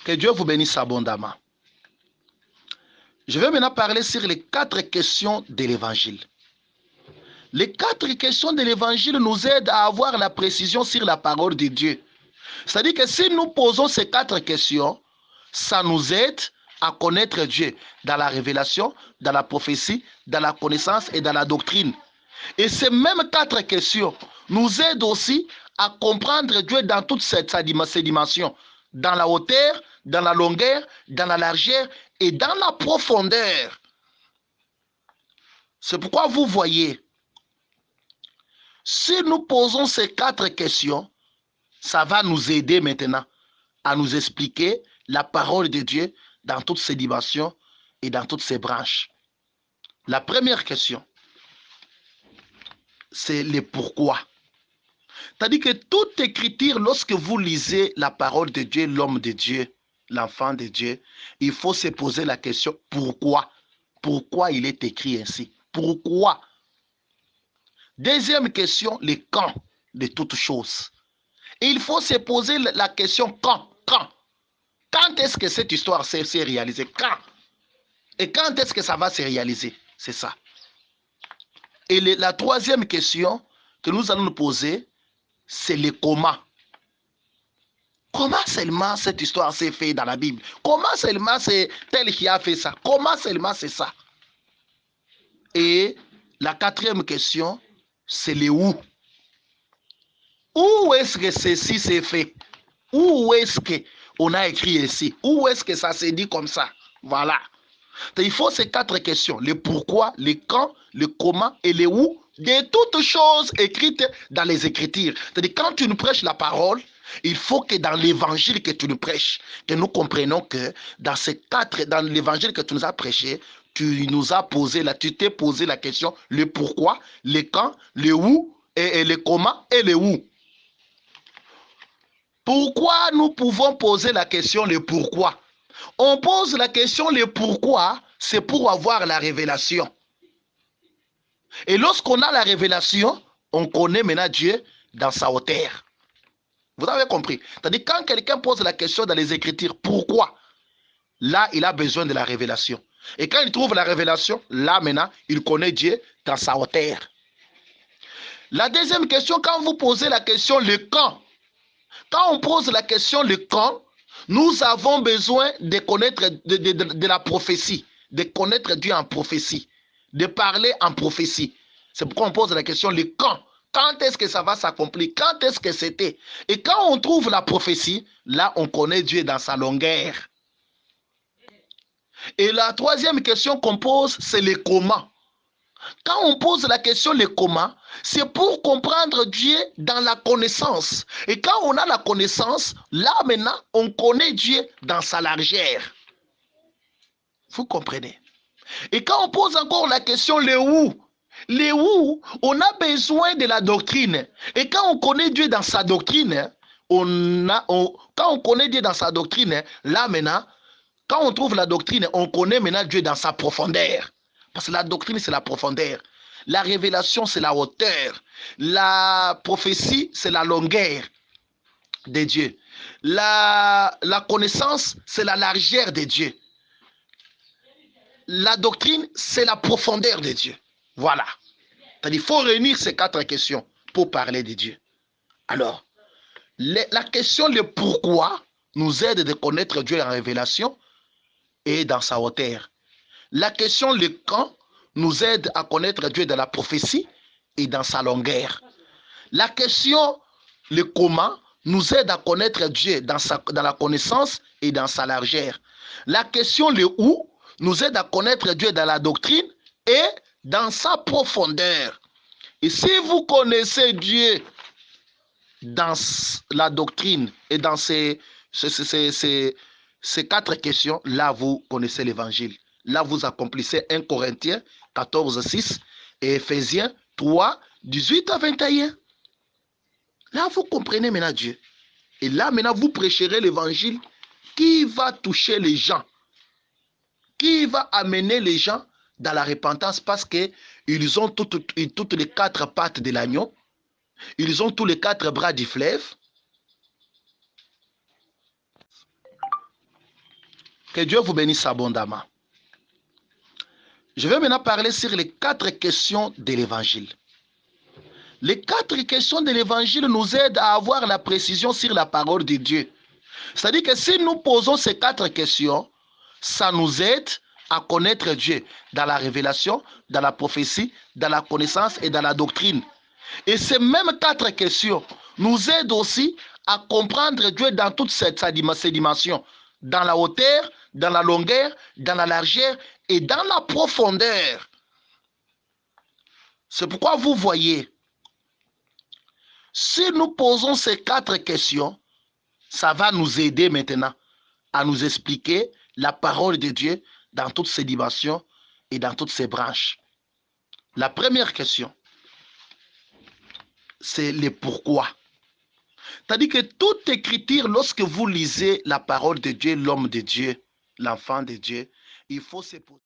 Que Dieu vous bénisse abondamment. Je vais maintenant parler sur les 4 questions de l'évangile. Les 4 questions de l'évangile nous aident à avoir la précision sur la parole de Dieu. C'est-à-dire que si nous posons ces 4 questions, ça nous aide à connaître Dieu dans la révélation, dans la prophétie, dans la connaissance et dans la doctrine. Et ces mêmes 4 questions nous aident aussi à comprendre Dieu dans toutes ces dimensions, dans la hauteur, dans la longueur, dans la largeur et dans la profondeur. C'est pourquoi vous voyez, si nous posons ces 4 questions, ça va nous aider maintenant à nous expliquer la parole de Dieu dans toutes ses dimensions et dans toutes ses branches. La première question, c'est le pourquoi. C'est-à-dire que toute écriture, lorsque vous lisez la parole de Dieu, l'homme de Dieu, l'enfant de Dieu, il faut se poser la question pourquoi? Pourquoi il est écrit ainsi? Pourquoi? Deuxième question, le quand de toutes choses. Et il faut se poser la question quand? Quand? Quand est-ce que cette histoire s'est réalisée? Quand? Et quand est-ce que ça va se réaliser? C'est ça. Et la troisième question que nous allons nous poser, c'est le comment. Comment seulement cette histoire s'est faite dans la Bible? Comment seulement c'est tel qui a fait ça? Comment seulement c'est ça? Et la quatrième question, c'est le où. Où est-ce que ceci s'est fait? Où est-ce qu'on a écrit ici? Où est-ce que ça s'est dit comme ça? Voilà. Il faut ces 4 questions. Le pourquoi, le quand, le comment et le où de toutes choses écrites dans les Écritures. C'est-à-dire quand tu nous prêches la parole, il faut que dans l'évangile que tu nous prêches, que nous comprenions que dans l'évangile que tu nous as prêché, tu t'es posé la question, le pourquoi, le quand, le où, et le comment et le où. Pourquoi nous pouvons poser la question le pourquoi? On pose la question le pourquoi, c'est pour avoir la révélation. Et lorsqu'on a la révélation, on connaît maintenant Dieu dans sa hauteur. Vous avez compris? C'est-à-dire quand quelqu'un pose la question dans les Écritures, pourquoi? Là, il a besoin de la révélation. Et quand il trouve la révélation, là maintenant, il connaît Dieu dans sa hauteur. La deuxième question, quand vous posez la question le quand, quand on pose la question le quand, nous avons besoin de connaître de la prophétie, de connaître Dieu en prophétie, de parler en prophétie. C'est pourquoi on pose la question le quand. Quand est-ce que ça va s'accomplir? Quand est-ce que c'était? Et quand on trouve la prophétie, là on connaît Dieu dans sa longueur. Et la troisième question qu'on pose, c'est le comment. Quand on pose la question le comment, c'est pour comprendre Dieu dans la connaissance. Et quand on a la connaissance, là maintenant, on connaît Dieu dans sa largeur. Vous comprenez? Et quand on pose encore la question le où, on a besoin de la doctrine. Et quand on connaît Dieu dans sa doctrine, quand on connaît Dieu dans sa doctrine, là maintenant, quand on trouve la doctrine, on connaît maintenant Dieu dans sa profondeur. Parce que la doctrine, c'est la profondeur. La révélation, c'est la hauteur. La prophétie, c'est la longueur de Dieu. La connaissance, c'est la largeur de Dieu. La doctrine, c'est la profondeur de Dieu. Voilà. C'est-à-dire, il faut réunir ces 4 questions pour parler de Dieu. Alors, la question le pourquoi nous aide de connaître Dieu en révélation et dans sa hauteur. La question le quand nous aide à connaître Dieu dans la prophétie et dans sa longueur. La question le comment nous aide à connaître Dieu dans la connaissance et dans sa largeur. La question le où nous aide à connaître Dieu dans la doctrine et dans sa profondeur. Et si vous connaissez Dieu dans la doctrine et dans ces 4 questions, là vous connaissez l'évangile. Là vous accomplissez 1 Corinthiens 14, 6 et Ephésiens 3, 18 à 21. Là vous comprenez maintenant Dieu. Et là maintenant vous prêcherez l'évangile qui va toucher les gens, qui va amener les gens dans la repentance parce qu'ils ont toutes les 4 pattes de l'agneau. Ils ont tous les 4 bras du fleuve. Que Dieu vous bénisse abondamment. Je vais maintenant parler sur les 4 questions de l'évangile. Les 4 questions de l'évangile nous aident à avoir la précision sur la parole de Dieu. C'est-à-dire que si nous posons ces 4 questions, ça nous aide à connaître Dieu dans la révélation, dans la prophétie, dans la connaissance et dans la doctrine. Et ces mêmes 4 questions nous aident aussi à comprendre Dieu dans toutes ces dimensions, dans la hauteur, dans la longueur, dans la largeur et dans la profondeur. C'est pourquoi vous voyez, si nous posons ces 4 questions, ça va nous aider maintenant à nous expliquer la parole de Dieu dans toutes ses dimensions et dans toutes ses branches. La première question, c'est le pourquoi. C'est-à-dire que toute écriture, lorsque vous lisez la parole de Dieu, l'homme de Dieu, l'enfant de Dieu, il faut se poser.